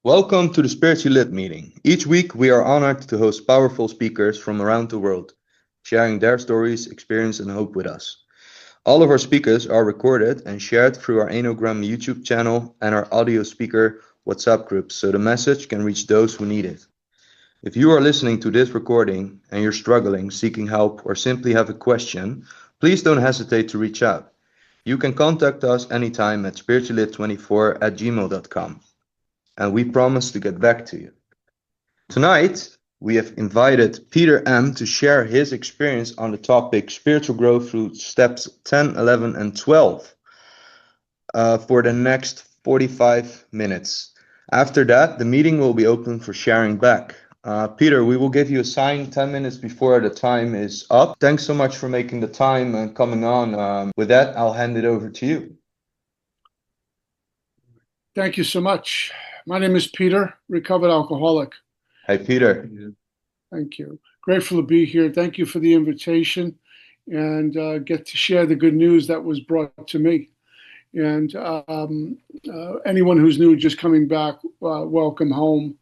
Welcome to the Spiritually Lit meeting. Each week, we are honored to host powerful speakers from around the world, sharing their stories, experience, and hope with us. All of our speakers are recorded and shared through our Enogram YouTube channel and our audio speaker WhatsApp groups, so the message can reach those who need it. If you are listening to this recording and you're struggling, seeking help, or simply have a question, please don't hesitate to reach out. You can contact us anytime at spirituallit24@gmail.com, and we promise to get back to you. Tonight, we have invited Peter M. to share his experience on the topic spiritual growth through steps 10, 11, and 12 for the next 45 minutes. After that, the meeting will be open for sharing back. Peter, we will give you a sign 10 minutes before the time is up. Thanks so much for making the time and coming on. With that, I'll hand it over to you. Thank you so much. My name is Peter, recovered alcoholic. Hi, Peter. Thank you. Grateful to be here. Thank you for the invitation and get to share the good news that was brought to me. And anyone who's new, just coming back, welcome home.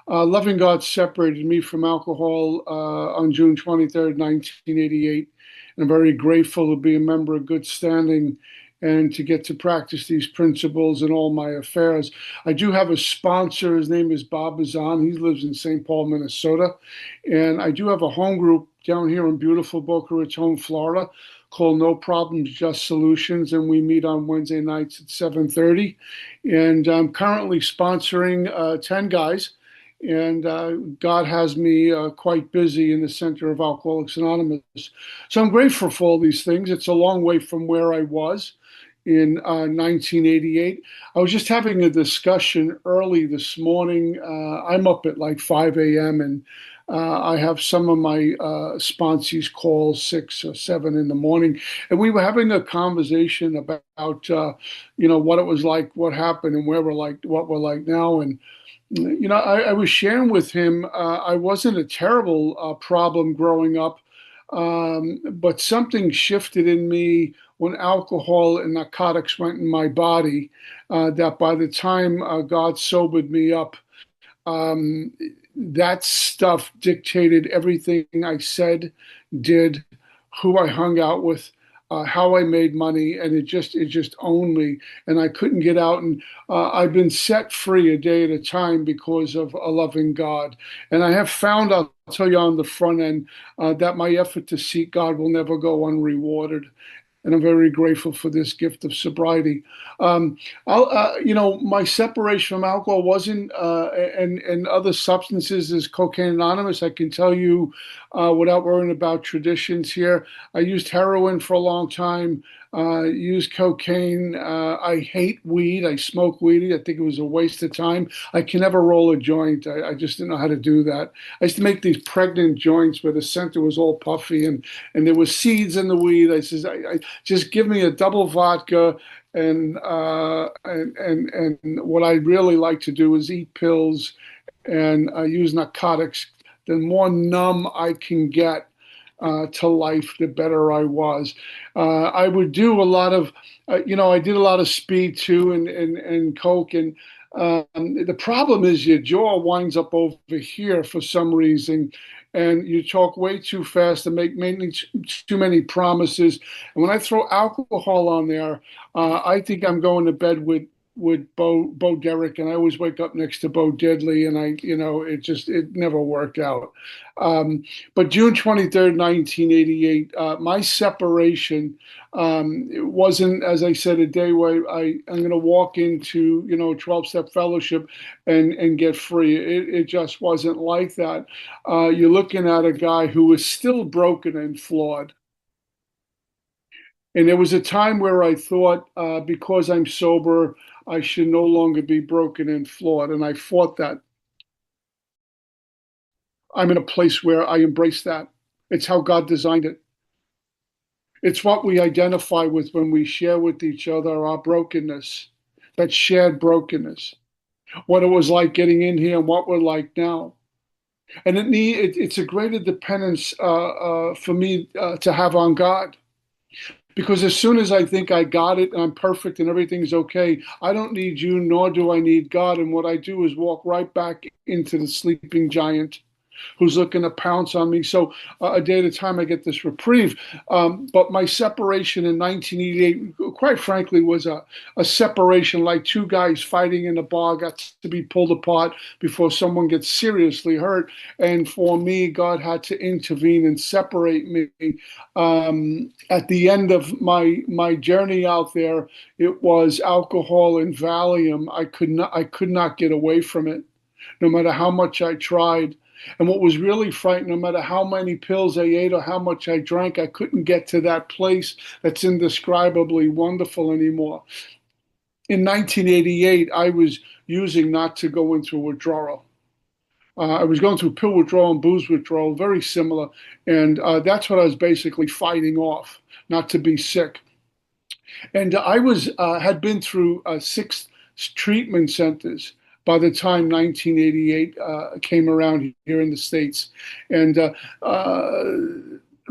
Loving God separated me from alcohol on June 23rd, 1988. And I'm very grateful to be a member of good standing and to get to practice these principles in all my affairs. I do have a sponsor. His name is Bob Bazan. He lives in St. Paul, Minnesota. And I do have a home group down here in beautiful Boca Raton, Florida, called No Problems, Just Solutions. And we meet on Wednesday nights at 7:30. And I'm currently sponsoring 10 guys. And God has me quite busy in the center of Alcoholics Anonymous. So I'm grateful for all these things. It's a long way from where I was in 1988. I was just having a discussion early this morning. I'm up at like 5 a.m. and I have some of my sponsees call 6 or 7 in the morning. And we were having a conversation about, what it was like, what happened and where what we're like now. And I was sharing with him, I wasn't a terrible problem growing up, but something shifted in me when alcohol and narcotics went in my body, that by the time God sobered me up, that stuff dictated everything I said, did, who I hung out with, how I made money, and it just owned me, and I couldn't get out. And I've been set free a day at a time because of a loving God. And I have found, I'll tell you on the front end, that my effort to seek God will never go unrewarded. And I'm very grateful for this gift of sobriety. My separation from alcohol wasn't, and other substances is Cocaine Anonymous. I can tell you without worrying about traditions here. I used heroin for a long time, used cocaine. I hate weed. I smoke weed. I think it was a waste of time. I can never roll a joint. I just didn't know how to do that. I used to make these pregnant joints where the center was all puffy and there was seeds in the weed. I says, I just give me a double vodka, and what I really like to do is eat pills and use narcotics. The more numb I can get to life, the better I was. I would do a lot of, I did a lot of speed too, and coke. And the problem is your jaw winds up over here for some reason, and you talk way too fast and make too many promises. And when I throw alcohol on there, I think I'm going to bed with Bo Derek, and I always wake up next to Bo Deadly, and it never worked out. But June 23rd, 1988, my separation, it wasn't, as I said, a day where I'm going to walk into, 12-step fellowship and get free. It just wasn't like that. You're looking at a guy who was still broken and flawed. And there was a time where I thought, because I'm sober, I should no longer be broken and flawed. And I fought that. I'm in a place where I embrace that. It's how God designed it. It's what we identify with when we share with each other our brokenness, that shared brokenness, what it was like getting in here and what we're like now. And it's a greater dependence for me to have on God. Because as soon as I think I got it and I'm perfect and everything's okay, I don't need you, nor do I need God. And what I do is walk right back into the sleeping giant who's looking to pounce on me. So a day at a time, I get this reprieve. But my separation in 1988, quite frankly, was a separation like two guys fighting in a bar, got to be pulled apart before someone gets seriously hurt. And for me, God had to intervene and separate me. At the end of my journey out there, it was alcohol and Valium. I could not get away from it, no matter how much I tried. And what was really frightening, no matter how many pills I ate or how much I drank, I couldn't get to that place that's indescribably wonderful anymore. In 1988, I was using not to go into withdrawal. I was going through pill withdrawal and booze withdrawal, very similar. And that's what I was basically fighting off, not to be sick. And I had been through 6 treatment centers by the time 1988 came around here in the States. And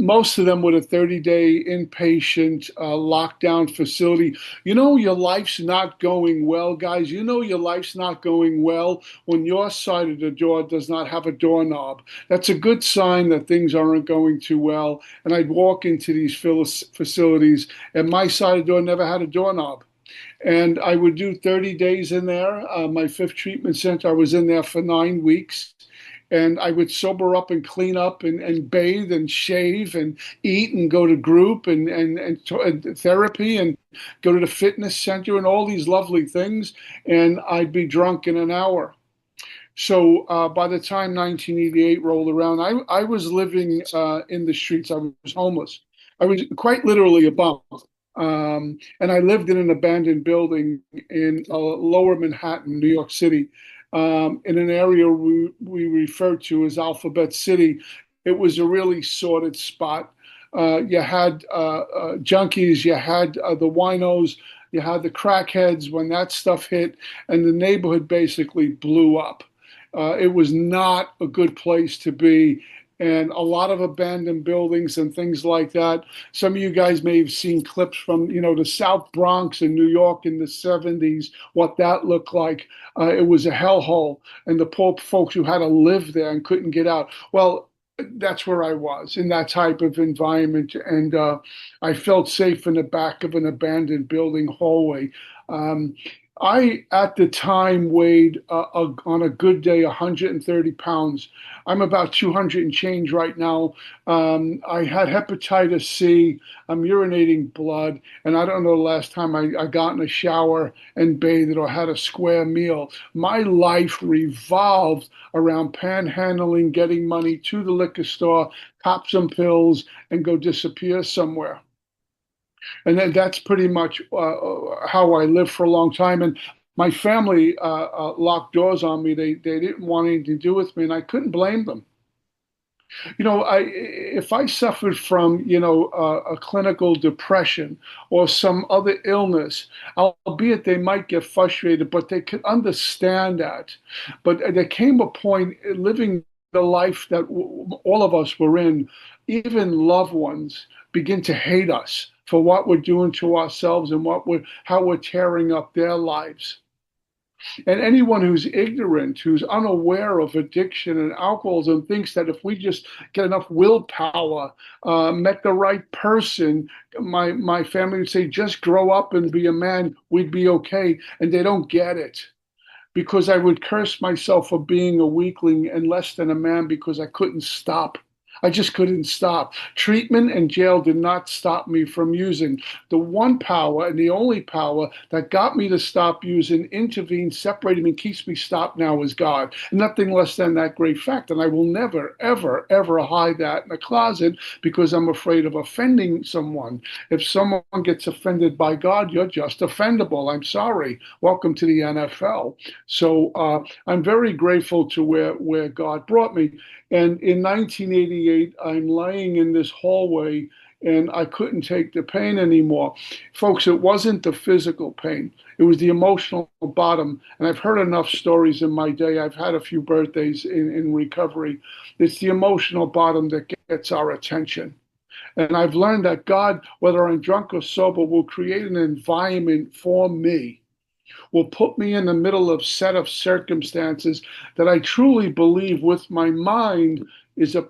most of them with a 30-day inpatient lockdown facility. You know your life's not going well, guys. You know your life's not going well when your side of the door does not have a doorknob. That's a good sign that things aren't going too well. And I'd walk into these facilities, and my side of the door never had a doorknob. And I would do 30 days in there. My fifth treatment center, I was in there for 9 weeks. And I would sober up and clean up and bathe and shave and eat and go to group and therapy and go to the fitness center and all these lovely things. And I'd be drunk in an hour. So by the time 1988 rolled around, I was living in the streets. I was homeless. I was quite literally a bum. And I lived in an abandoned building in lower Manhattan, New York City, in an area we refer to as Alphabet City. It was a really sordid spot. You had junkies, you had the winos, you had the crackheads when that stuff hit, and the neighborhood basically blew up. It was not a good place to be, and a lot of abandoned buildings and things like that. Some of you guys may have seen clips from, the South Bronx in New York in the 70s, what that looked like. It was a hellhole, and the poor folks who had to live there and couldn't get out. Well, that's where I was, in that type of environment, and I felt safe in the back of an abandoned building hallway. I, at the time, weighed on a good day 130 pounds. I'm about 200 and change right now. I had hepatitis C. I'm urinating blood. And I don't know the last time I got in a shower and bathed or had a square meal. My life revolved around panhandling, getting money to the liquor store, cop some pills, and go disappear somewhere. And then that's pretty much how I lived for a long time. And my family locked doors on me. They didn't want anything to do with me, and I couldn't blame them. If I suffered from, a clinical depression or some other illness, albeit they might get frustrated, but they could understand that. But there came a point living the life that all of us were in, even loved ones begin to hate us for what we're doing to ourselves and how we're tearing up their lives. And anyone who's ignorant, who's unaware of addiction and alcoholism, thinks that if we just get enough willpower, met the right person, my family would say, just grow up and be a man, we'd be okay. And they don't get it. Because I would curse myself for being a weakling and less than a man because I couldn't stop. I just couldn't stop. Treatment and jail did not stop me from using. The one power and the only power that got me to stop using, intervene, separated me, keeps me stopped now is God. Nothing less than that great fact. And I will never, ever, ever hide that in a closet because I'm afraid of offending someone. If someone gets offended by God, you're just offendable. I'm sorry. Welcome to the NFL. So I'm very grateful to where God brought me. And in 1988, I'm laying in this hallway and I couldn't take the pain anymore. Folks, it wasn't the physical pain, it was the emotional bottom. And I've heard enough stories in my day. I've had a few birthdays in recovery. It's the emotional bottom that gets our attention. And I've learned that God, whether I'm drunk or sober, will create an environment for me, will put me in the middle of set of circumstances that I truly believe with my mind is a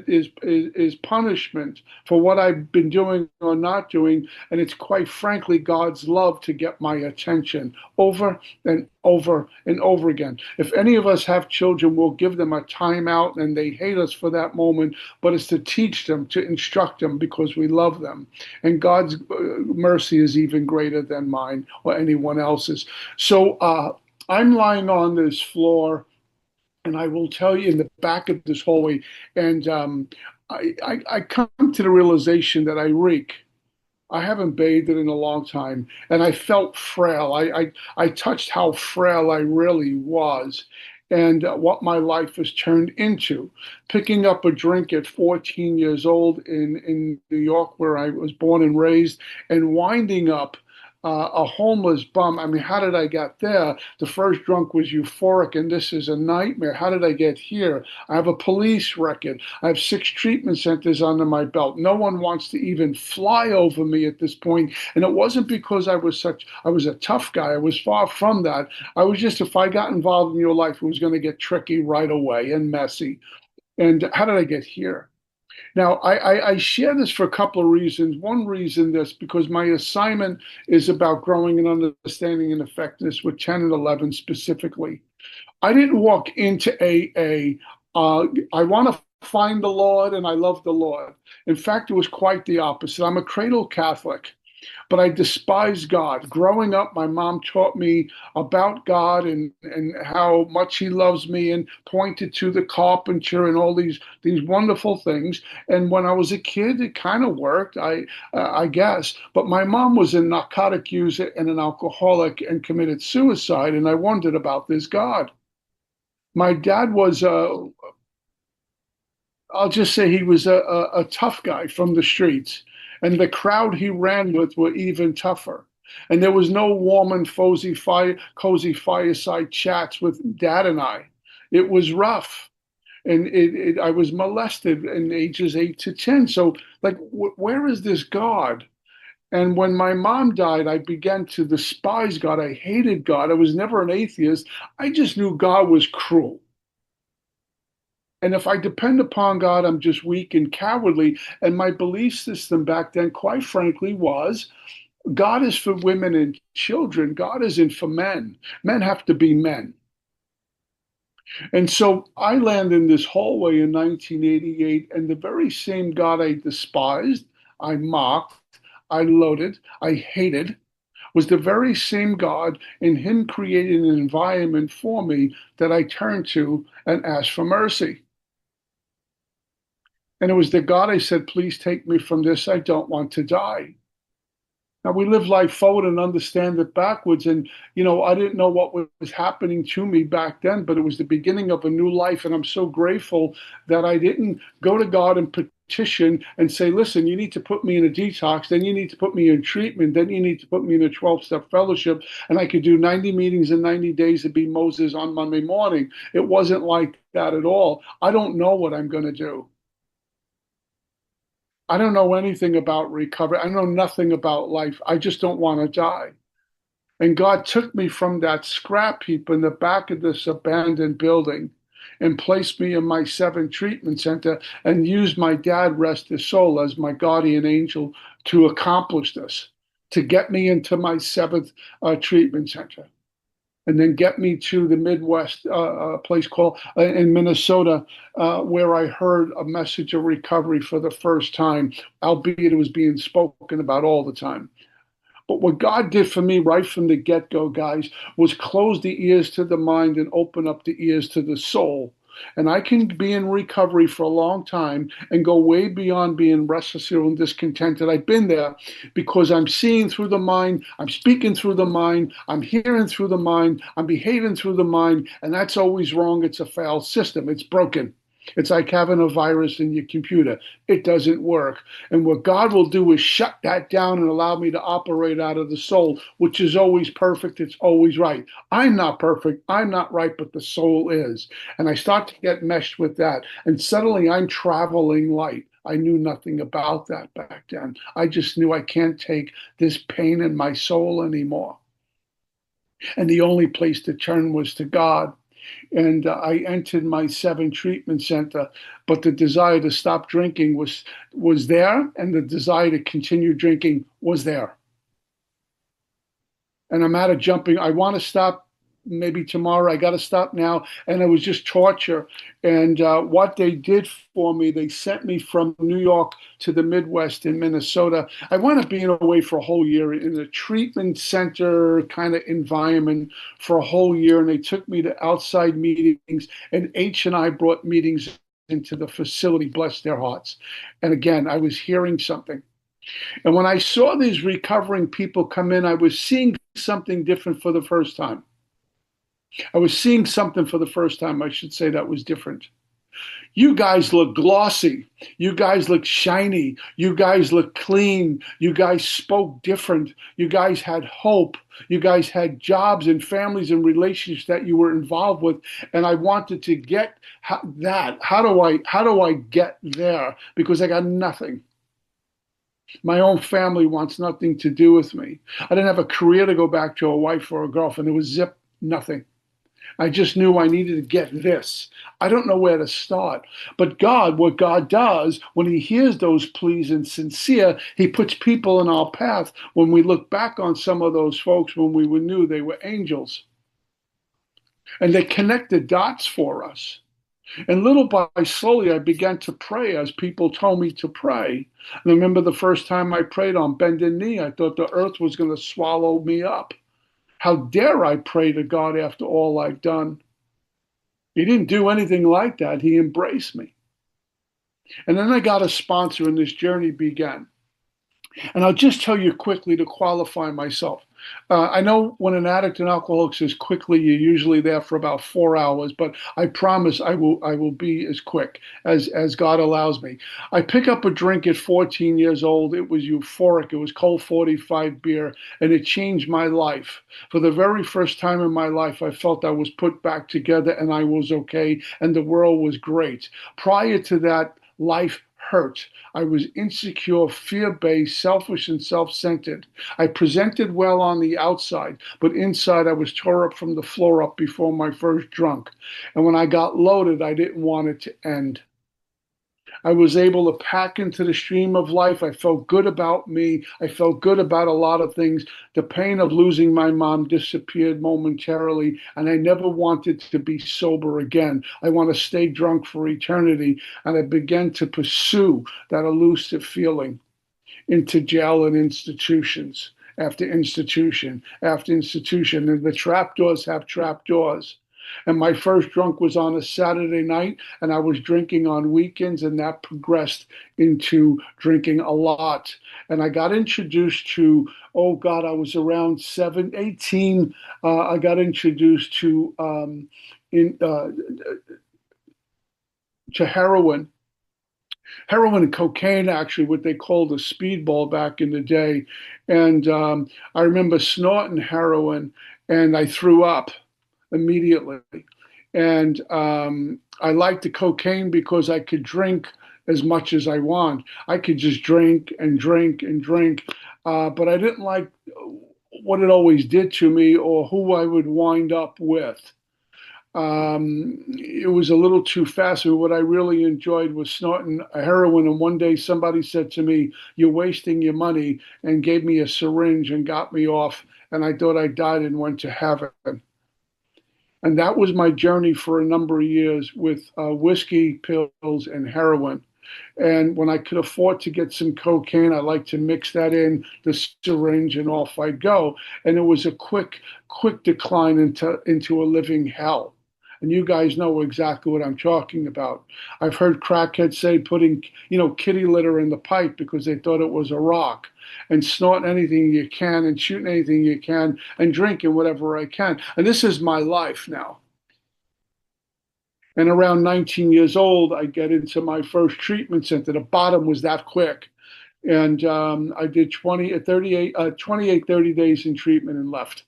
is punishment for what I've been doing or not doing, and it's quite frankly God's love to get my attention over and over and over again. If any of us have children, we'll give them a timeout, and they hate us for that moment, but it's to teach them, to instruct them, because we love them. And God's mercy is even greater than mine or anyone else's. So I'm lying on this floor, and I will tell you in the back of this hallway, and I come to the realization that I reek. I haven't bathed in a long time, and I felt frail. I touched how frail I really was, and what my life has turned into. Picking up a drink at 14 years old in New York, where I was born and raised, and winding up a homeless bum. I mean, how did I get there? The first drunk was euphoric, and this is a nightmare. How did I get here? I have a police record. I have 6 treatment centers under my belt. No one wants to even fly over me at this point. And it wasn't because I was a tough guy. I was far from that. I was just, if I got involved in your life, it was going to get tricky right away and messy. And how did I get here? Now, I share this for a couple of reasons. One reason this, because my assignment is about growing and understanding and effectiveness with 10 and 11 specifically. I didn't walk into AA. I want to find the Lord and I love the Lord. In fact, it was quite the opposite. I'm a cradle Catholic, but I despise God. Growing up, my mom taught me about God and how much He loves me, and pointed to the carpenter and all these wonderful things. And when I was a kid, it kind of worked, I guess. But my mom was a narcotic user and an alcoholic and committed suicide, and I wondered about this God. My dad was I'll just say he was a tough guy from the streets, and the crowd he ran with were even tougher. And there was no warm and cozy fireside chats with Dad and I. It was rough, and I was molested in ages 8 to 10. So, like, where is this God? And when my mom died, I began to despise God. I hated God. I was never an atheist. I just knew God was cruel. And if I depend upon God, I'm just weak and cowardly. And my belief system back then, quite frankly, was God is for women and children. God isn't for men. Men have to be men. And so I land in this hallway in 1988, and the very same God I despised, I mocked, I loathed, I hated, was the very same God, in Him creating an environment for me that I turned to and asked for mercy. And it was the God I said, please take me from this. I don't want to die. Now we live life forward and understand it backwards. And, I didn't know what was happening to me back then, but it was the beginning of a new life. And I'm so grateful that I didn't go to God and petition and say, listen, you need to put me in a detox. Then you need to put me in treatment. Then you need to put me in a 12-step fellowship. And I could do 90 meetings in 90 days to be Moses on Monday morning. It wasn't like that at all. I don't know what I'm going to do. I don't know anything about recovery. I know nothing about life. I just don't want to die. And God took me from that scrap heap in the back of this abandoned building and placed me in my 7 treatment center, and used my dad, rest his soul, as my guardian angel to accomplish this, to get me into my 7th treatment center, and then get me to the Midwest, place called in Minnesota, where I heard a message of recovery for the first time, albeit it was being spoken about all the time. But what God did for me right from the get-go, guys, was close the ears to the mind and open up the ears to the soul. And I can be in recovery for a long time and go way beyond being restless and discontented. I've been there because I'm seeing through the mind, I'm speaking through the mind, I'm hearing through the mind, I'm behaving through the mind, and that's always wrong. It's a failed system. It's broken. It's like having a virus in your computer. It doesn't work. And what God will do is shut that down and allow me to operate out of the soul, which is always perfect. It's always right. I'm not perfect. I'm not right, but the soul is. And I start to get meshed with that. And suddenly I'm traveling light. I knew nothing about that back then. I just knew I can't take this pain in my soul anymore. And the only place to turn was to God. And I entered my 7 treatment center, but the desire to stop drinking was there, and the desire to continue drinking was there. And I'm out of jumping. I want to stop maybe tomorrow. I got to stop now. And it was just torture. And what they did for me, they sent me from New York to the Midwest in Minnesota. I wound up being away for a whole year in a treatment center kind of environment for a whole year. And they took me to outside meetings. And H and I brought meetings into the facility, bless their hearts. And again, I was hearing something. And when I saw these recovering people come in, I was seeing something different for the first time. I was seeing something for the first time, I should say, that was different. You guys look glossy. You guys look shiny. You guys look clean. You guys spoke different. You guys had hope. You guys had jobs and families and relationships that you were involved with. And I wanted to get that. How do I get there? Because I got nothing. My own family wants nothing to do with me. I didn't have a career to go back to, a wife or a girlfriend. It was zip, nothing. I just knew I needed to get this. I don't know where to start. But God, what God does, when He hears those pleas and sincere, He puts people in our path. When we look back on some of those folks, when we knew they were angels, and they connected dots for us. And little by slowly, I began to pray as people told me to pray. And I remember the first time I prayed on bended knee, I thought the earth was going to swallow me up. How dare I pray to God after all I've done? He didn't do anything like that. He embraced me. And then I got a sponsor, and this journey began. And I'll just tell you quickly to qualify myself. I know when an addict and alcoholic says quickly, you're usually there for about 4 hours, but I promise I will be as quick as God allows me. I pick up a drink at 14 years old. It was euphoric. It was Colt 45 beer, and it changed my life. For the very first time in my life, I felt I was put back together and I was okay, and the world was great. Prior to that, life hurt. I was insecure, fear-based, selfish, and self-centered. I presented well on the outside, but inside I was tore up from the floor up before my first drunk. And when I got loaded, I didn't want it to end. I was able to pack into the stream of life. I felt good about me. I felt good about a lot of things. The pain of losing my mom disappeared momentarily, and I never wanted to be sober again. I want to stay drunk for eternity. And I began to pursue that elusive feeling into jail and institutions after institution after institution. And the trapdoors have trapdoors. And my first drunk was on a Saturday night, and I was drinking on weekends, and that progressed into drinking a lot. And I got introduced to, oh God, I was around 18. I got introduced in, to heroin. Heroin and cocaine, actually, what they called a speedball back in the day. And I remember snorting heroin, and I threw up immediately. And I liked the cocaine because I could drink as much as I want. I could just drink and drink and drink. But I didn't like what it always did to me or who I would wind up with. It was a little too fast. And what I really enjoyed was snorting a heroin. And one day somebody said to me, "You're wasting your money," and gave me a syringe and got me off. And I thought I died and went to heaven. And that was my journey for a number of years with whiskey, pills, and heroin. And when I could afford to get some cocaine, I liked to mix that in the syringe, and off I'd go. And it was a quick decline into a living hell. And you guys know exactly what I'm talking about. I've heard crackheads say putting, kitty litter in the pipe because they thought it was a rock, and snorting anything you can and shooting anything you can and drinking whatever I can. And this is my life now. And around 19 years old, I get into my first treatment center. The bottom was that quick. And I did 28, 30 days in treatment and left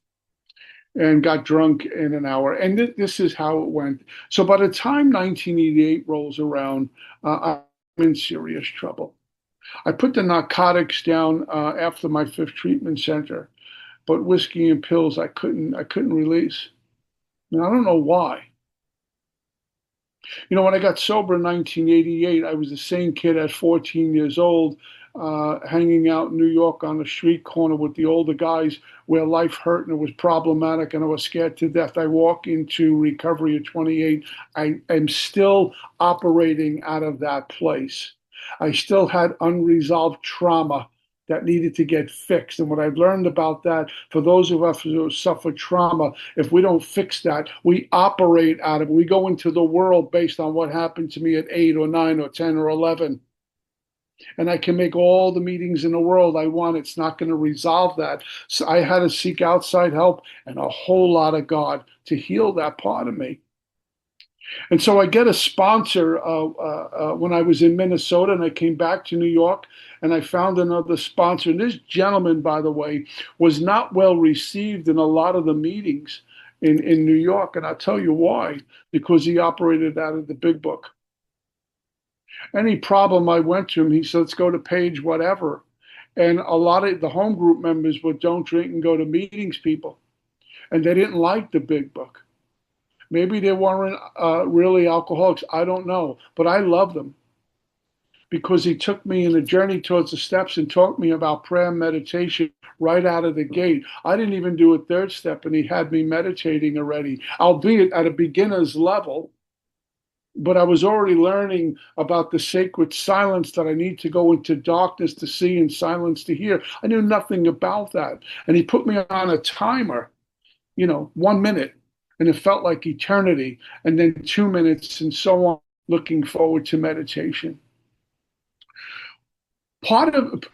and got drunk in an hour. And this is how it went. So by the time 1988 rolls around, I'm in serious trouble. I put the narcotics down after my fifth treatment center, but whiskey and pills I couldn't release. And I don't know why. When I got sober in 1988, I was the same kid at 14 years old, hanging out in New York on the street corner with the older guys where life hurt and it was problematic and I was scared to death. I walk into recovery at 28. I am still operating out of that place. I still had unresolved trauma that needed to get fixed. And what I've learned about that, for those of us who suffer trauma, if we don't fix that, we operate out of it. We go into the world based on what happened to me at 8 or 9 or 10 or 11. And I can make all the meetings in the world I want. It's not going to resolve that. So I had to seek outside help and a whole lot of God to heal that part of me. And so I get a sponsor when I was in Minnesota and I came back to New York and I found another sponsor. And this gentleman, by the way, was not well received in a lot of the meetings in New York. And I'll tell you why, because he operated out of the big book. Any problem I went to him, he said, let's go to page whatever. And a lot of the home group members were don't drink and go to meetings people. And they didn't like the big book. Maybe they weren't really alcoholics. I don't know. But I love them because he took me in a journey towards the steps and taught me about prayer and meditation right out of the gate. I didn't even do a third step, and he had me meditating already, albeit at a beginner's level. But I was already learning about the sacred silence that I need to go into darkness to see and silence to hear. I knew nothing about that. And he put me on a timer, 1 minute. And it felt like eternity, and then 2 minutes, and so on, looking forward to meditation. Part of,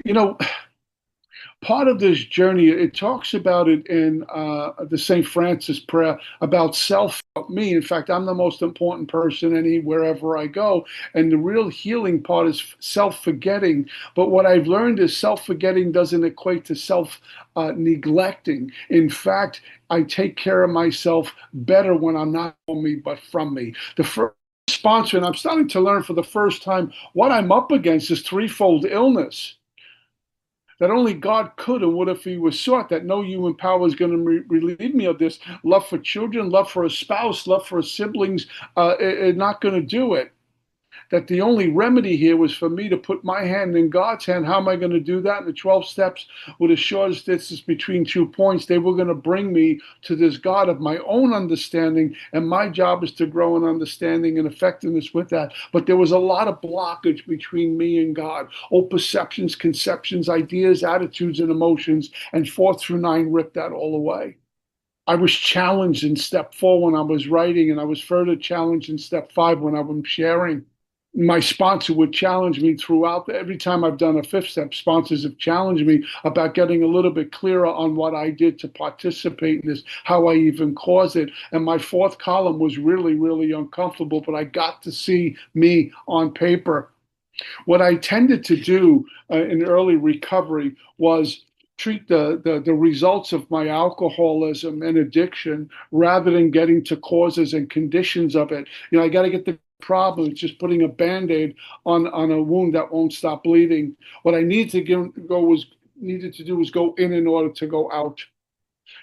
part of this journey, it talks about it in the St. Francis prayer about self, me. In fact, I'm the most important person wherever I go. And the real healing part is self-forgetting. But what I've learned is self-forgetting doesn't equate to self-neglecting. In fact, I take care of myself better when I'm not from me, but from me. The first sponsor, and I'm starting to learn for the first time, what I'm up against is threefold illness that only God could and would if he was sought, that no human power is going to relieve me of this. Love for children, love for a spouse, love for siblings, not going to do it. That the only remedy here was for me to put my hand in God's hand. How am I going to do that? And the 12 steps were the shortest distance between 2 points. They were going to bring me to this God of my own understanding. And my job is to grow in understanding and effectiveness with that. But there was a lot of blockage between me and God. Old perceptions, conceptions, ideas, attitudes, and emotions. And 4 through 9 ripped that all away. I was challenged in step 4 when I was writing, and I was further challenged in step 5 when I was sharing. My sponsor would challenge me throughout. Every time I've done a 5th step, sponsors have challenged me about getting a little bit clearer on what I did to participate in this, how I even caused it. And my 4th column was really, really uncomfortable, but I got to see me on paper. What I tended to do in early recovery was treat the results of my alcoholism and addiction rather than getting to causes and conditions of it. I got to get the problem. It's just putting a Band-Aid on a wound that won't stop bleeding. What I needed to do was go in order to go out.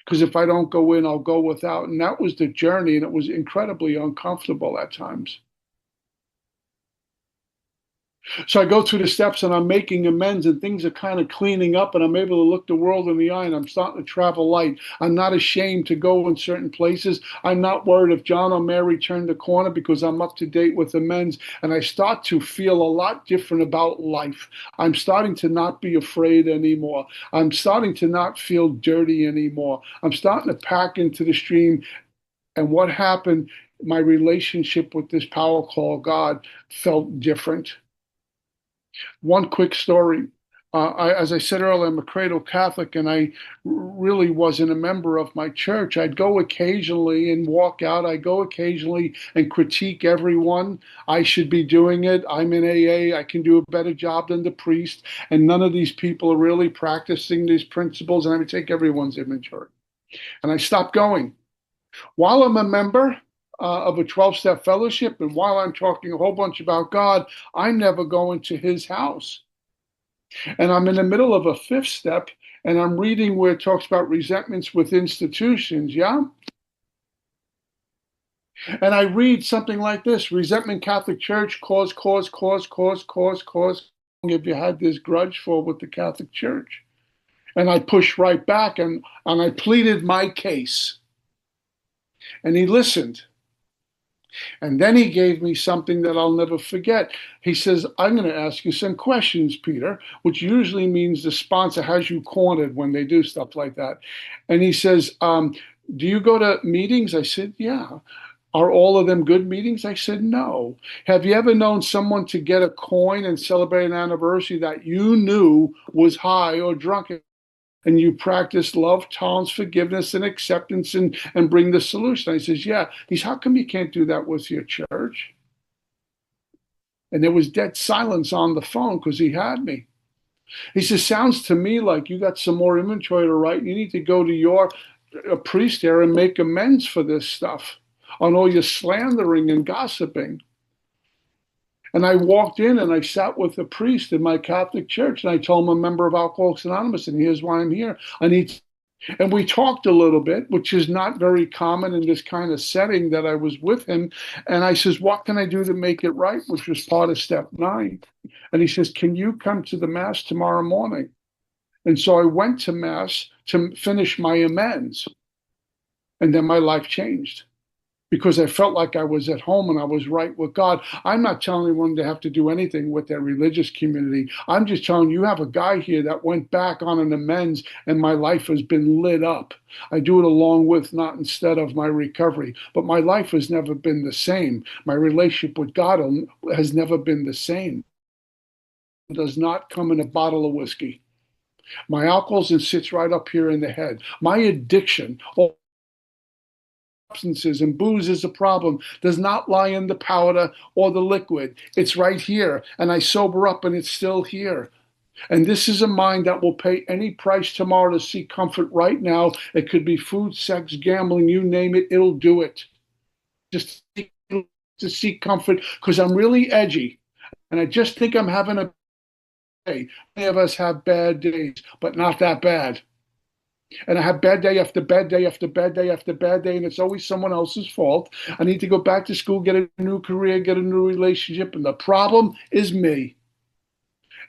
Because if I don't go in, I'll go without. And that was the journey, and it was incredibly uncomfortable at times. So I go through the steps and I'm making amends and things are kind of cleaning up and I'm able to look the world in the eye and I'm starting to travel light. I'm not ashamed to go in certain places. I'm not worried if John or Mary turned the corner because I'm up to date with amends, and I start to feel a lot different about life. I'm starting to not be afraid anymore. I'm starting to not feel dirty anymore. I'm starting to pack into the stream. And what happened? My relationship with this power called God felt different. One quick story. As I said earlier, I'm a cradle Catholic, and I really wasn't a member of my church. I'd go occasionally and walk out. I go occasionally and critique everyone. I should be doing it. I'm in AA. I can do a better job than the priest. And none of these people are really practicing these principles. And I would take everyone's inventory. And I stopped going. While I'm a member, of a 12-step fellowship, and while I'm talking a whole bunch about God, I'm never going to his house. And I'm in the middle of a 5th step, and I'm reading where it talks about resentments with institutions, yeah? And I read something like this: resentment, Catholic Church, cause. If you had this grudge for with the Catholic Church. And I pushed right back, and I pleaded my case. And he listened. And then he gave me something that I'll never forget. He says, I'm going to ask you some questions, Peter, which usually means the sponsor has you cornered when they do stuff like that. And he says, do you go to meetings? I said, yeah. Are all of them good meetings? I said, no. Have you ever known someone to get a coin and celebrate an anniversary that you knew was high or drunk? And you practice love, tolerance, forgiveness, and acceptance, and bring the solution. I says, yeah. He says, how come you can't do that with your church? And there was dead silence on the phone because he had me. He says, sounds to me like you got some more inventory to write. You need to go to your priest there and make amends for this stuff on all your slandering and gossiping. And I walked in and I sat with a priest in my Catholic church, and I told him I'm a member of Alcoholics Anonymous, and here's why I'm here. And we talked a little bit, which is not very common in this kind of setting that I was with him. And I says, what can I do to make it right? Which was part of step 9. And he says, can you come to the Mass tomorrow morning? And so I went to Mass to finish my amends. And then my life changed, because I felt like I was at home and I was right with God. I'm not telling anyone to have to do anything with their religious community. I'm just telling you have a guy here that went back on an amends, and my life has been lit up. I do it along with, not instead of, my recovery. But my life has never been the same. My relationship with God has never been the same. It does not come in a bottle of whiskey. My alcoholism sits right up here in the head. My addiction, substances and booze is a problem, does not lie in the powder or the liquid. It's right here. And I sober up and it's still here. And this is a mind that will pay any price tomorrow to seek comfort right now. It could be food, sex, gambling, you name it, it'll do it. Just to seek comfort, because I'm really edgy. And I just think I'm having a day. Many of us have bad days, but not that bad. And I have bad day after bad day after bad day after bad day, and it's always someone else's fault. I need to go back to school, get a new career, get a new relationship, and the problem is me.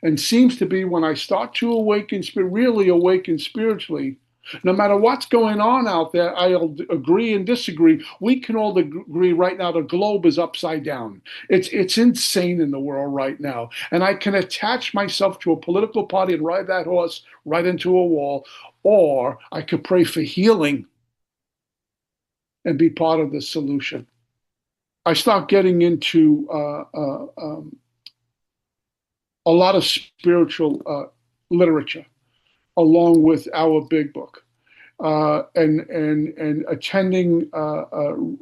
And seems to be when I start to awaken, really awaken spiritually, no matter what's going on out there, I'll agree and disagree. We can all agree right now the globe is upside down. It's insane in the world right now. And I can attach myself to a political party and ride that horse right into a wall, or I could pray for healing and be part of the solution. I start getting into a lot of spiritual literature along with our big book, and attending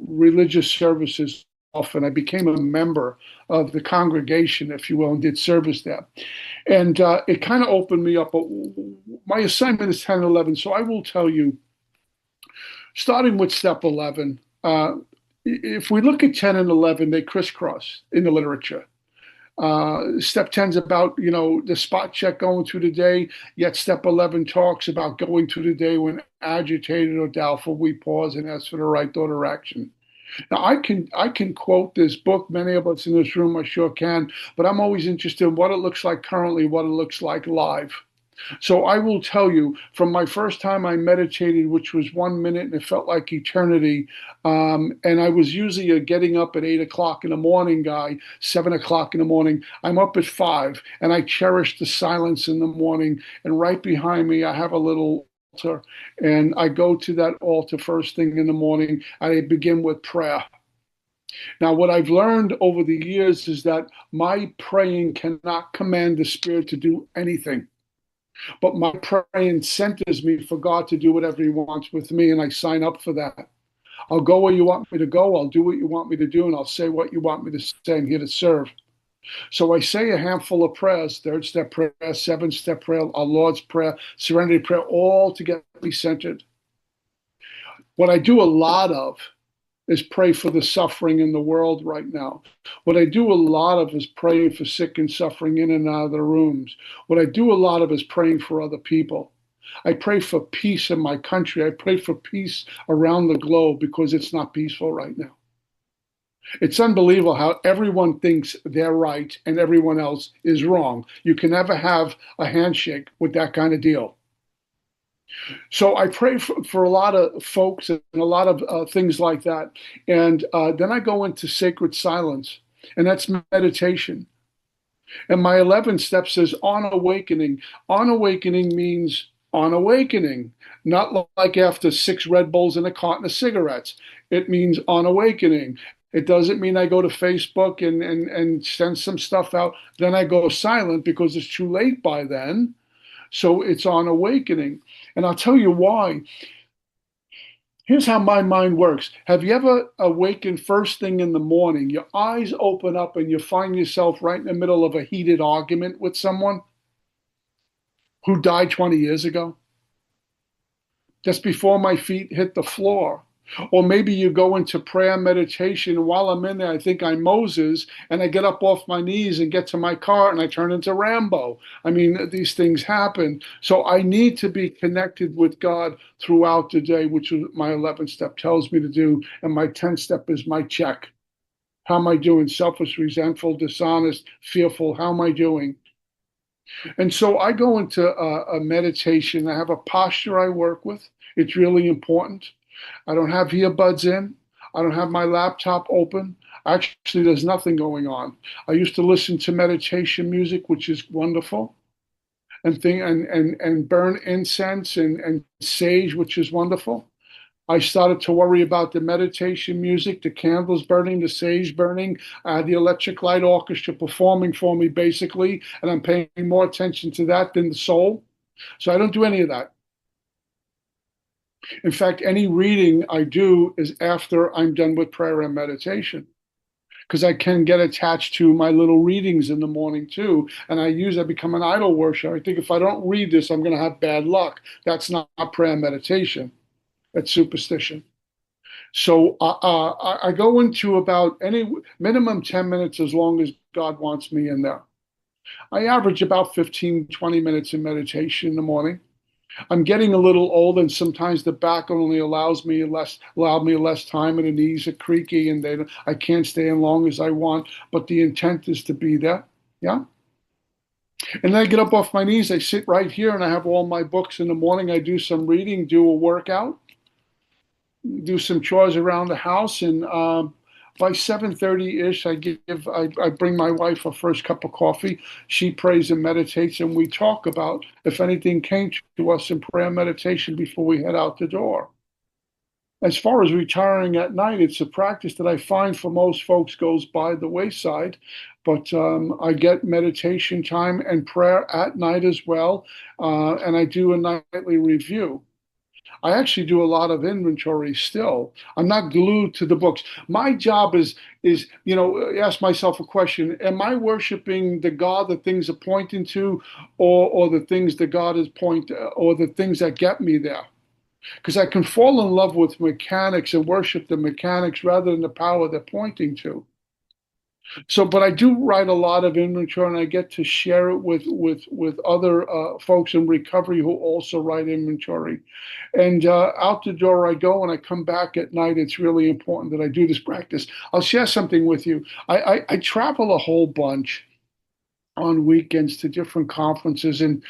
religious services often. I became a member of the congregation, if you will, and did service there. And it kind of opened me up. My assignment is 10 and 11, so I will tell you, starting with step 11, if we look at 10 and 11, they crisscross in the literature. Step 10 is about, the spot check going through the day, yet step 11 talks about going through the day when agitated or doubtful, we pause and ask for the right thought or action. Now, I can quote this book. Many of us in this room, I sure can, but I'm always interested in what it looks like currently, what it looks like live. So I will tell you, from my first time I meditated, which was 1 minute and it felt like eternity, and I was usually a getting up at 8 o'clock in the morning guy, 7 o'clock in the morning. I'm up at 5, and I cherish the silence in the morning. And right behind me, I have a little altar, and I go to that altar first thing in the morning, and I begin with prayer. Now, what I've learned over the years is that my praying cannot command the Spirit to do anything. But my praying centers me for God to do whatever He wants with me, and I sign up for that. I'll go where you want me to go, I'll do what you want me to do, and I'll say what you want me to say. I'm here to serve. So I say a handful of prayers: 3rd step prayer, 7th step prayer, our Lord's Prayer, Serenity Prayer, all to get me centered. What I do a lot of is pray for the suffering in the world right now. What I do a lot of is praying for sick and suffering in and out of their rooms. What I do a lot of is praying for other people. I pray for peace in my country. I pray for peace around the globe because it's not peaceful right now. It's unbelievable how everyone thinks they're right and everyone else is wrong. You can never have a handshake with that kind of deal. So I pray for a lot of folks and a lot of things like that. And then I go into sacred silence, and that's meditation. And my 11th step says on awakening. On awakening means on awakening, not like after 6 Red Bulls and a carton of cigarettes. It means on awakening. It doesn't mean I go to Facebook and send some stuff out. Then I go silent because it's too late by then. So it's on awakening. And I'll tell you why. Here's how my mind works. Have you ever awakened first thing in the morning? Your eyes open up and you find yourself right in the middle of a heated argument with someone who died 20 years ago? Just before my feet hit the floor. Or maybe you go into prayer meditation, and while I'm in there, I think I'm Moses, and I get up off my knees and get to my car, and I turn into Rambo. I mean, these things happen. So I need to be connected with God throughout the day, which is my 11th step tells me to do. And my 10th step is my check. How am I doing? Selfish, resentful, dishonest, fearful. How am I doing? And so I go into a meditation. I have a posture I work with. It's really important. I don't have earbuds in. I don't have my laptop open. Actually, there's nothing going on. I used to listen to meditation music, which is wonderful, and burn incense and sage, which is wonderful. I started to worry about the meditation music, the candles burning, the sage burning, the electric light orchestra performing for me, basically, and I'm paying more attention to that than the soul. So I don't do any of that. In fact, any reading I do is after I'm done with prayer and meditation, because I can get attached to my little readings in the morning too. And I become an idol worshiper. I think if I don't read this, I'm going to have bad luck. That's not prayer and meditation. That's superstition. So I go into about any minimum 10 minutes as long as God wants me in there. I average about 15, 20 minutes in meditation in the morning. I'm getting a little old, and sometimes the back only allow me less time, and the knees are creaky, and I can't stay in long as I want. But the intent is to be there, yeah. And then I get up off my knees. I sit right here, and I have all my books in the morning. I do some reading, do a workout, do some chores around the house, and by 7:30 ish, I bring my wife her first cup of coffee. She prays and meditates, and we talk about if anything came to us in prayer and meditation before we head out the door. As far as retiring at night, it's a practice that I find for most folks goes by the wayside, but I get meditation time and prayer at night as well, and I do a nightly review. I actually do a lot of inventory still. I'm not glued to the books. My job is ask myself a question: am I worshiping the God that things are pointing to, or the things that God is or the things that get me there? Because I can fall in love with mechanics and worship the mechanics rather than the power they're pointing to. So, but I do write a lot of inventory, and I get to share it with other folks in recovery who also write inventory. And out the door I go, and I come back at night. It's really important that I do this practice. I'll share something with you. I travel a whole bunch on weekends to different conferences, and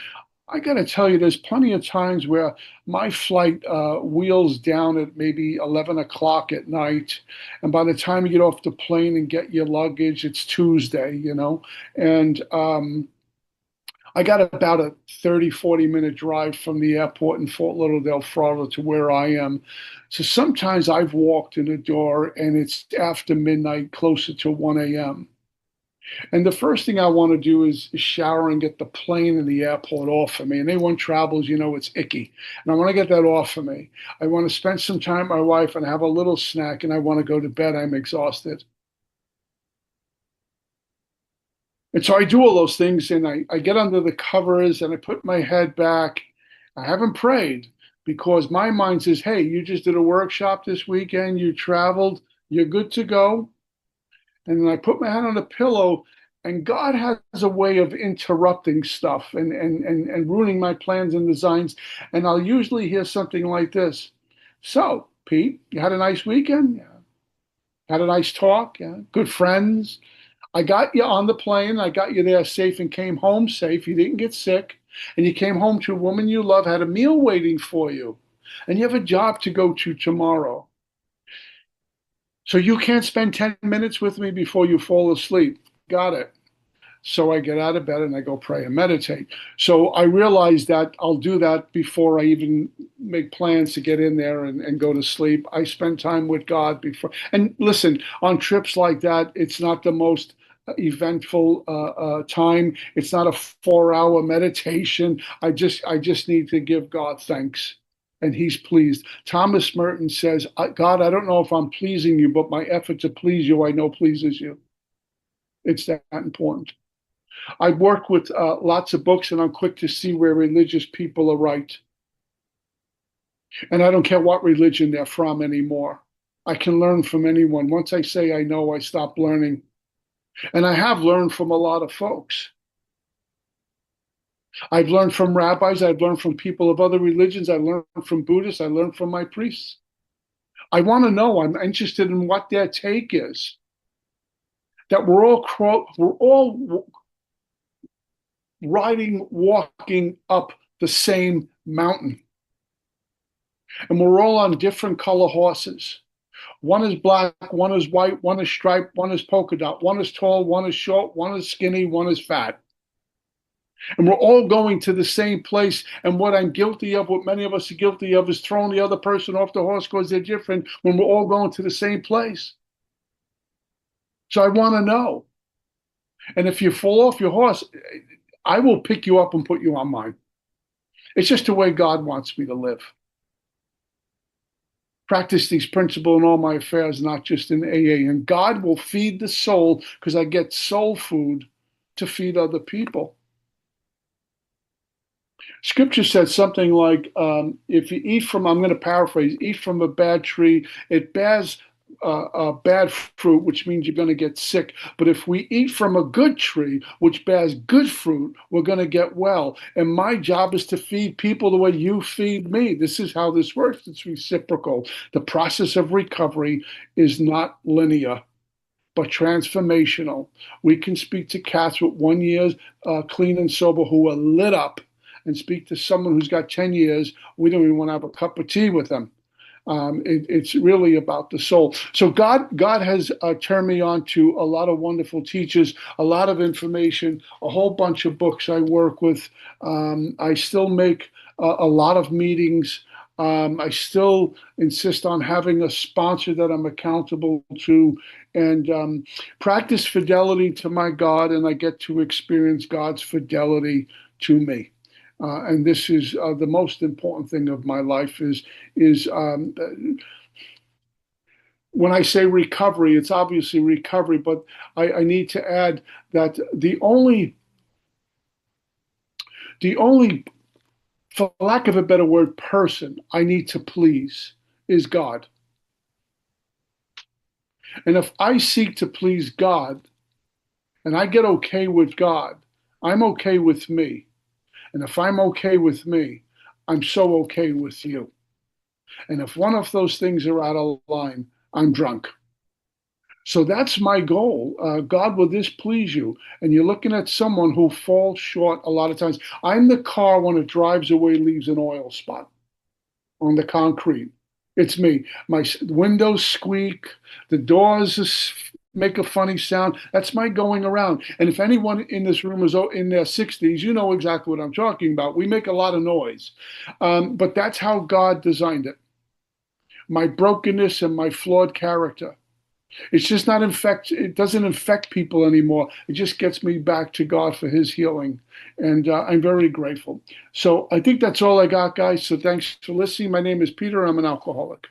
I got to tell you, there's plenty of times where my flight wheels down at maybe 11 o'clock at night. And by the time you get off the plane and get your luggage, it's Tuesday. And I got about a 30, 40-minute drive from the airport in Fort Lauderdale, Florida to where I am. So sometimes I've walked in the door and it's after midnight, closer to 1 a.m. And the first thing I want to do is shower and get the plane and the airport off of me. And anyone travels, it's icky. And I want to get that off of me. I want to spend some time with my wife and have a little snack, and I want to go to bed. I'm exhausted. And so I do all those things, and I get under the covers and I put my head back. I haven't prayed, because my mind says, hey, you just did a workshop this weekend, you traveled, you're good to go. And then I put my hand on the pillow, and God has a way of interrupting stuff and ruining my plans and designs. And I'll usually hear something like this. So, Pete, you had a nice weekend? Yeah. Had a nice talk? Yeah. Good friends? I got you on the plane. I got you there safe and came home safe. You didn't get sick. And you came home to a woman you love, had a meal waiting for you. And you have a job to go to tomorrow. So you can't spend 10 minutes with me before you fall asleep. Got it. So I get out of bed and I go pray and meditate. So I realize that I'll do that before I even make plans to get in there and go to sleep. I spend time with God before. And listen, on trips like that, it's not the most eventful time. It's not a 4 hour meditation. I just need to give God thanks. And he's pleased. Thomas Merton says, God, I don't know if I'm pleasing you, but my effort to please you, I know pleases you. It's that important. I work with lots of books, and I'm quick to see where religious people are right. And I don't care what religion they're from anymore. I can learn from anyone. Once I say I know, I stop learning. And I have learned from a lot of folks. I've learned from rabbis. I've learned from people of other religions. I learned from Buddhists. I learned from my priests. I want to know. I'm interested in what their take is. That we're all walking up the same mountain. And we're all on different color horses. One is black, one is white, one is striped, one is polka dot, one is tall, one is short, one is skinny, one is fat. And we're all going to the same place. And what I'm guilty of, what many of us are guilty of, is throwing the other person off the horse because they're different when we're all going to the same place. So I want to know. And if you fall off your horse, I will pick you up and put you on mine. It's just the way God wants me to live. Practice these principles in all my affairs, not just in AA. And God will feed the soul because I get soul food to feed other people. Scripture said something like, if you eat from, I'm going to paraphrase, eat from a bad tree, it bears bad fruit, which means you're going to get sick. But if we eat from a good tree, which bears good fruit, we're going to get well. And my job is to feed people the way you feed me. This is how this works. It's reciprocal. The process of recovery is not linear, but transformational. We can speak to cats with 1 year clean and sober who are lit up, and speak to someone who's got 10 years. We don't even want to have a cup of tea with them. It's really about the soul. So God has turned me on to a lot of wonderful teachers, a lot of information, a whole bunch of books I work with. I still make a lot of meetings. I still insist on having a sponsor that I'm accountable to, and practice fidelity to my God, and I get to experience God's fidelity to me. And this is the most important thing of my life is when I say recovery, it's obviously recovery, but I need to add that the only, for lack of a better word, person I need to please is God. And if I seek to please God and I get okay with God, I'm okay with me. And if I'm okay with me, I'm so okay with you. And if one of those things are out of line, I'm drunk. So that's my goal. God will displease you. And you're looking at someone who falls short a lot of times. I'm the car when it drives away, leaves an oil spot on the concrete. It's me. My windows squeak, the doors make a funny sound. That's my going around. And if anyone in this room is in their 60s, you know exactly what I'm talking about. We make a lot of noise. But that's how God designed it. My brokenness and my flawed character. It's just not it doesn't infect people anymore. It just gets me back to God for his healing. And I'm very grateful. So I think that's all I got, guys. So thanks for listening. My name is Peter. I'm an alcoholic.